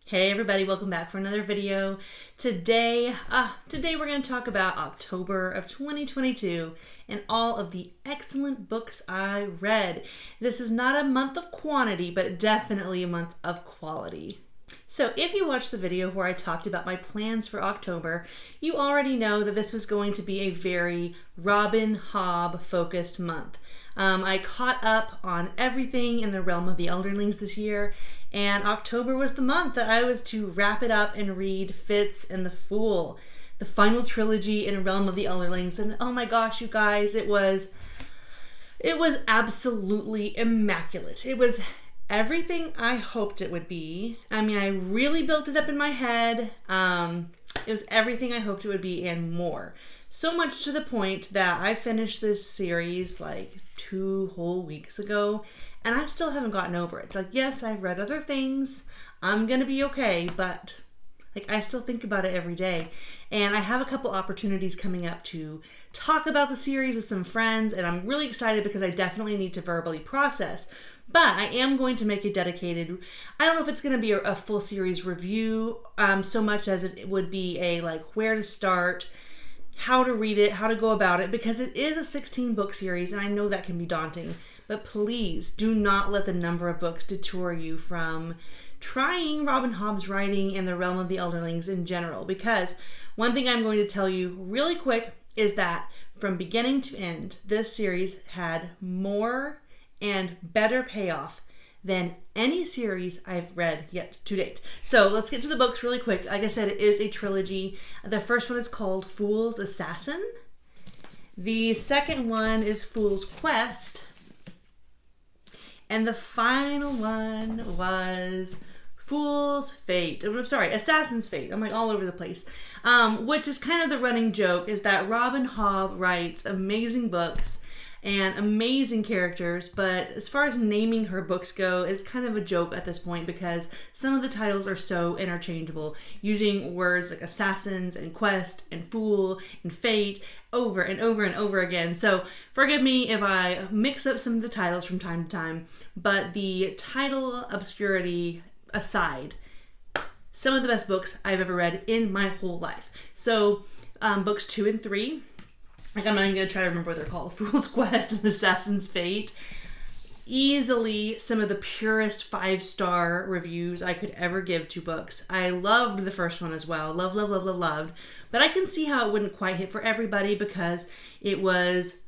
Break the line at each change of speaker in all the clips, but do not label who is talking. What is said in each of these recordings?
Hey everybody, welcome back for another video. Today we're going to talk about October of 2022 and all of the excellent books I read. This is not a month of quantity, but definitely a month of quality. So if you watched the video where I talked about my plans for October, you already know that this was going to be a very Robin Hobb focused month. I caught up on everything in the realm of the Elderlings this year, and October was the month that I was to wrap it up and read Fitz and the Fool, the final trilogy in Realm of the Elderlings. And oh my gosh, you guys, it was absolutely immaculate. It was everything I hoped it would be. I mean, I really built it up in my head. It was everything I hoped it would be and more. So much to the point that I finished this series like 2 whole weeks ago, and I still haven't gotten over it. Like, yes, I've read other things. I'm gonna be okay, but like, I still think about it every day. And I have a couple opportunities coming up to talk about the series with some friends, and I'm really excited because I definitely need to verbally process. But I am going to make a dedicated, I don't know if it's going to be a full series review so much as it would be a like where to start, how to read it, how to go about it, because it is a 16 book series and I know that can be daunting. But please do not let the number of books detour you from trying Robin Hobb's writing in the realm of the Elderlings in general, because one thing I'm going to tell you really quick is that from beginning to end, this series had more and better payoff than any series I've read yet to date. So let's get to the books really quick. Like I said, it is a trilogy. The first one is called Fool's Assassin. The second one is Fool's Quest. And the final one was Fool's Fate. I'm sorry, Assassin's Fate. I'm like all over the place. Which is kind of the running joke, is that Robin Hobb writes amazing books and amazing characters, but as far as naming her books go, it's kind of a joke at this point because some of the titles are so interchangeable, using words like assassins and quest and fool and fate over and over and over again. So forgive me if I mix up some of the titles from time to time, but the title obscurity aside, some of the best books I've ever read in my whole life. So books 2 and 3, like, I'm not even going to try to remember what they're called. Fool's Quest and Assassin's Fate. Easily some of the purest 5-star reviews I could ever give to books. I loved the first one as well. Loved. But I can see how it wouldn't quite hit for everybody because it was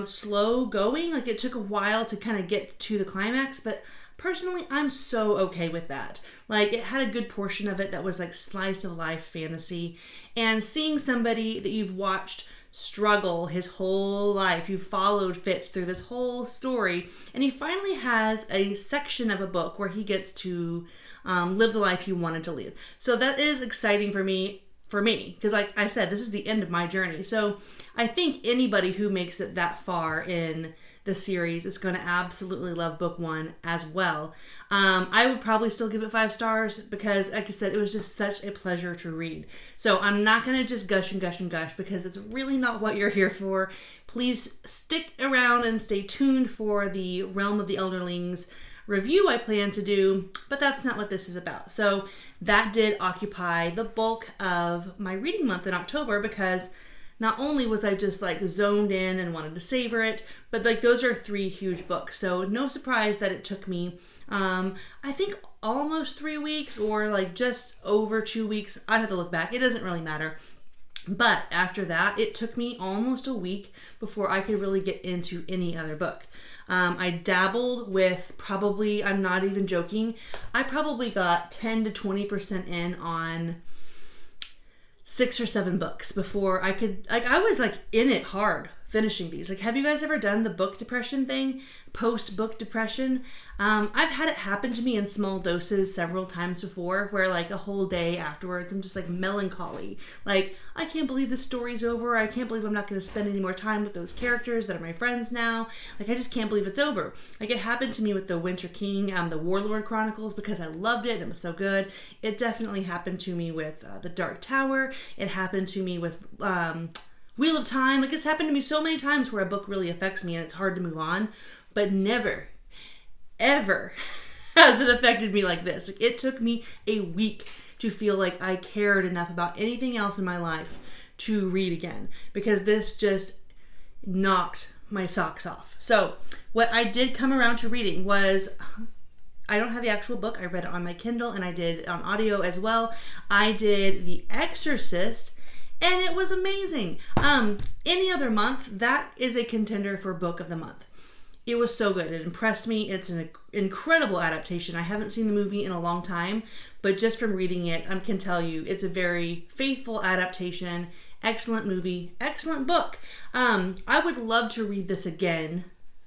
slow going. Like, it took a while to kind of get to the climax. But personally, I'm so okay with that. Like, it had a good portion of it that was like slice of life fantasy. And seeing somebody that you've watched struggle his whole life, you followed Fitz through this whole story, and he finally has a section of a book where he gets to live the life he wanted to live. So that is exciting for me, because like I said, this is the end of my journey. So I think anybody who makes it that far in the series is going to absolutely love book 1 as well. I would probably still give it 5 stars because, like I said, it was just such a pleasure to read. So I'm not going to just gush because it's really not what you're here for. Please stick around and stay tuned for the Realm of the Elderlings review I plan to do, but that's not what this is about. So that did occupy the bulk of my reading month in October because not only was I just like zoned in and wanted to savor it, but like those are 3 huge books. So no surprise that it took me, I think almost 3 weeks or like just over 2 weeks. I'd have to look back. It doesn't really matter. But after that, it took me almost a week before I could really get into any other book. I dabbled with probably, I'm not even joking, I probably got 10 to 20% in on 6 or 7 books before I could, like, I was like in it hard finishing these. Like, have you guys ever done the book depression thing? Post-book depression? I've had it happen to me in small doses several times before where like a whole day afterwards I'm just like melancholy. Like, I can't believe this story's over. I can't believe I'm not going to spend any more time with those characters that are my friends now. Like, I just can't believe it's over. Like, it happened to me with the Winter King, the Warlord Chronicles, because I loved it and it was so good. It definitely happened to me with the Dark Tower. It happened to me with Wheel of Time. Like, it's happened to me so many times where a book really affects me and it's hard to move on. But never, ever hasn't affected me like this. Like, it took me a week to feel like I cared enough about anything else in my life to read again, because this just knocked my socks off. So what I did come around to reading was, I don't have the actual book. I read it on my Kindle, and I did it on audio as well. I did The Exorcist, and it was amazing. Any other month, that is a contender for book of the month. It was so good. It impressed me. It's an incredible adaptation. I haven't seen the movie in a long time, but just from reading it, I can tell you it's a very faithful adaptation. Excellent movie, excellent book. I would love to read this again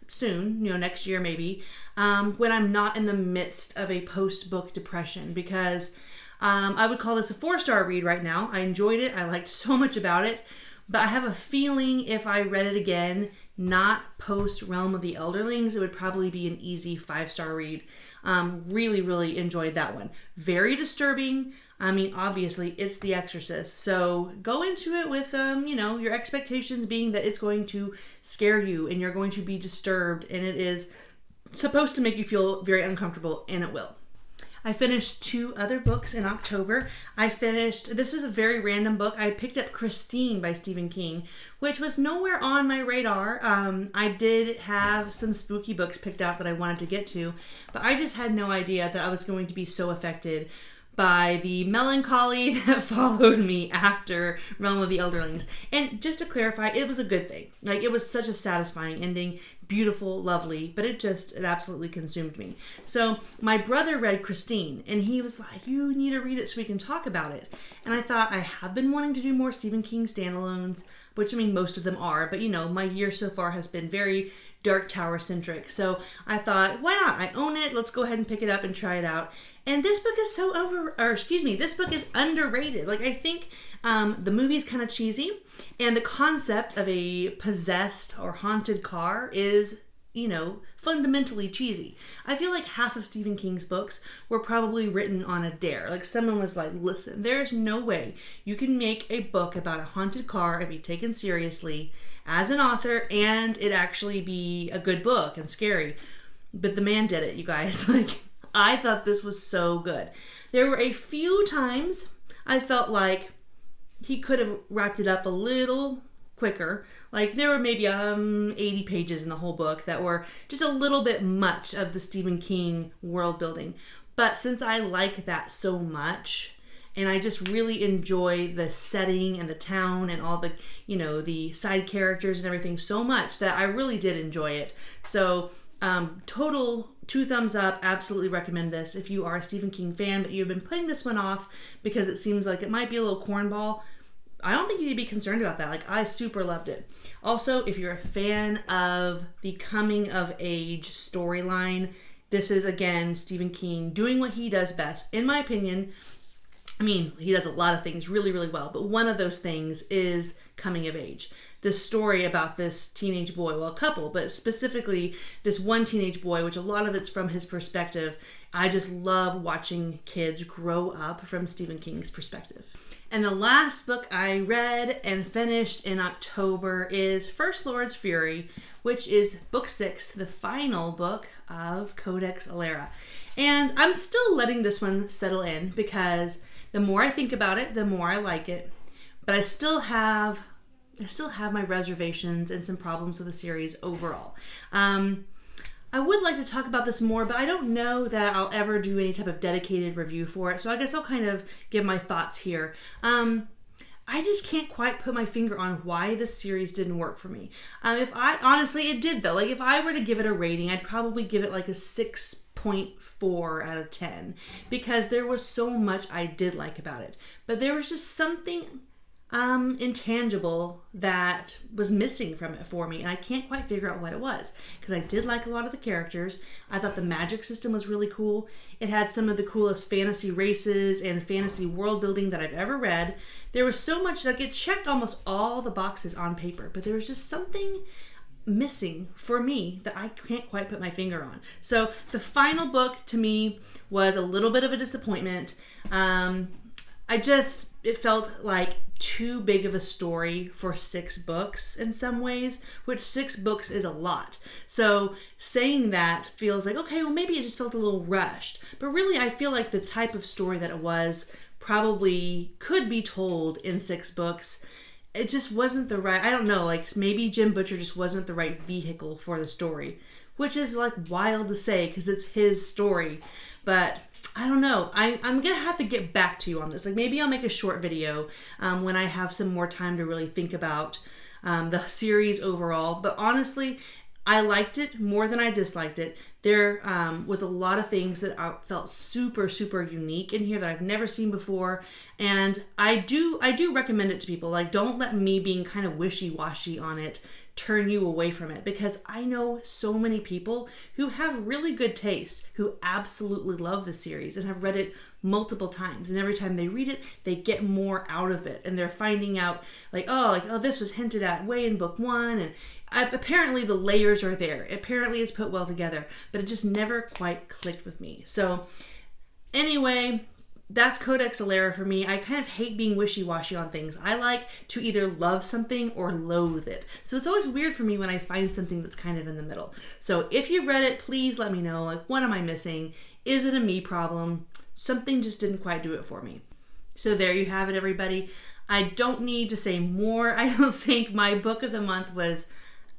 soon, next year maybe, when I'm not in the midst of a post-book depression, because I would call this a 4-star read right now. I enjoyed it. I liked so much about it, but I have a feeling if I read it again, not post Realm of the Elderlings, it would probably be an easy 5-star read. Really, really enjoyed that one. Very disturbing. I mean, obviously, it's The Exorcist. So go into it with, your expectations being that it's going to scare you and you're going to be disturbed, and it is supposed to make you feel very uncomfortable, and it will. I finished 2 other books in October. This was a very random book. I picked up Christine by Stephen King, which was nowhere on my radar. I did have some spooky books picked out that I wanted to get to, but I just had no idea that I was going to be so affected by the melancholy that followed me after Realm of the Elderlings. And just to clarify, it was a good thing. Like, it was such a satisfying ending, beautiful, lovely, but it absolutely consumed me. So my brother read Christine, and he was like, you need to read it so we can talk about it. And I thought, I have been wanting to do more Stephen King standalones, which, I mean, most of them are, but my year so far has been very Dark Tower centric. So I thought, why not? I own it. Let's go ahead and pick it up and try it out. And this book is this book is underrated. Like, I think the movie is kind of cheesy, and the concept of a possessed or haunted car is, fundamentally cheesy. I feel like half of Stephen King's books were probably written on a dare. Like, someone was like, listen, there's no way you can make a book about a haunted car and be taken seriously as an author and it actually be a good book and scary. But the man did it, you guys. Like, I thought this was so good. There were a few times I felt like he could have wrapped it up a little quicker. Like, there were maybe 80 pages in the whole book that were just a little bit much of the Stephen King world building. But since I like that so much, and I just really enjoy the setting and the town and all the, the side characters and everything so much, that I really did enjoy it. So, total 2 thumbs up. Absolutely recommend this if you are a Stephen King fan, but you've been putting this one off because it seems like it might be a little cornball. I don't think you need to be concerned about that. Like, I super loved it. Also, if you're a fan of the coming of age storyline, this is, again, Stephen King doing what he does best. In my opinion, I mean, he does a lot of things really, really well, but one of those things is coming of age. This story about this teenage boy, well, a couple, but specifically this one teenage boy, which a lot of it's from his perspective. I just love watching kids grow up from Stephen King's perspective. And the last book I read and finished in October is First Lord's Fury, which is book 6, the final book of Codex Alera. And I'm still letting this one settle in because the more I think about it, the more I like it. But I still have my reservations and some problems with the series overall. I would like to talk about this more, but I don't know that I'll ever do any type of dedicated review for it. So I guess I'll kind of give my thoughts here. I just can't quite put my finger on why this series didn't work for me. Honestly, it did though. Like, if I were to give it a rating, I'd probably give it like a 6.4 out of 10 because there was so much I did like about it. But there was just something intangible that was missing from it for me, and I can't quite figure out what it was, because I did like a lot of the characters. I thought the magic system was really cool. It had some of the coolest fantasy races and fantasy world building that I've ever read. There was so much, like, it checked almost all the boxes on paper, but there was just something missing for me that I can't quite put my finger on. So the final book to me was a little bit of a disappointment. it felt like too big of a story for 6 books in some ways, which 6 books is a lot. So saying that feels like, okay, well maybe it just felt a little rushed. But really I feel like the type of story that it was probably could be told in 6 books. It just wasn't the right, I don't know, like maybe Jim Butcher just wasn't the right vehicle for the story, which is like wild to say because it's his story. But I don't know. I'm going to have to get back to you on this. Like maybe I'll make a short video when I have some more time to really think about the series overall. But honestly, I liked it more than I disliked it. There was a lot of things that I felt super, super unique in here that I've never seen before. And I do recommend it to people. Like, don't let me being kind of wishy-washy on it turn you away from it, because I know so many people who have really good taste who absolutely love the series and have read it multiple times, and every time they read it they get more out of it, and they're finding out like oh this was hinted at way in book 1, and apparently the layers are there, apparently it's put well together, but it just never quite clicked with me. So anyway, that's Codex Alera for me. I kind of hate being wishy-washy on things. I like to either love something or loathe it. So it's always weird for me when I find something that's kind of in the middle. So if you've read it, please let me know. Like, what am I missing? Is it a me problem? Something just didn't quite do it for me. So there you have it, everybody. I don't need to say more. I don't think my book of the month was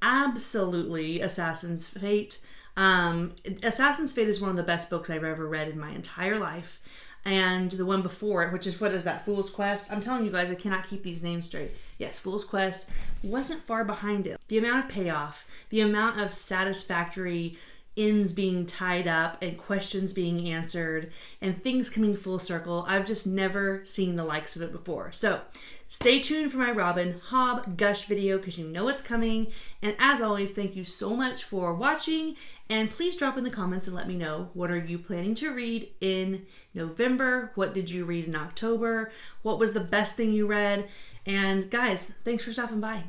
absolutely Assassin's Fate. Assassin's Fate is one of the best books I've ever read in my entire life. And the one before it, which is, what is that, Fool's Quest? I'm telling you guys, I cannot keep these names straight. Yes, Fool's Quest wasn't far behind it. The amount of payoff, the amount of satisfactory ends being tied up and questions being answered and things coming full circle, I've just never seen the likes of it before. So stay tuned for my Robin Hobb gush video because you know it's coming. And as always, thank you so much for watching, and please drop in the comments and let me know, what are you planning to read in November? What did you read in October? What was the best thing you read? And guys, thanks for stopping by.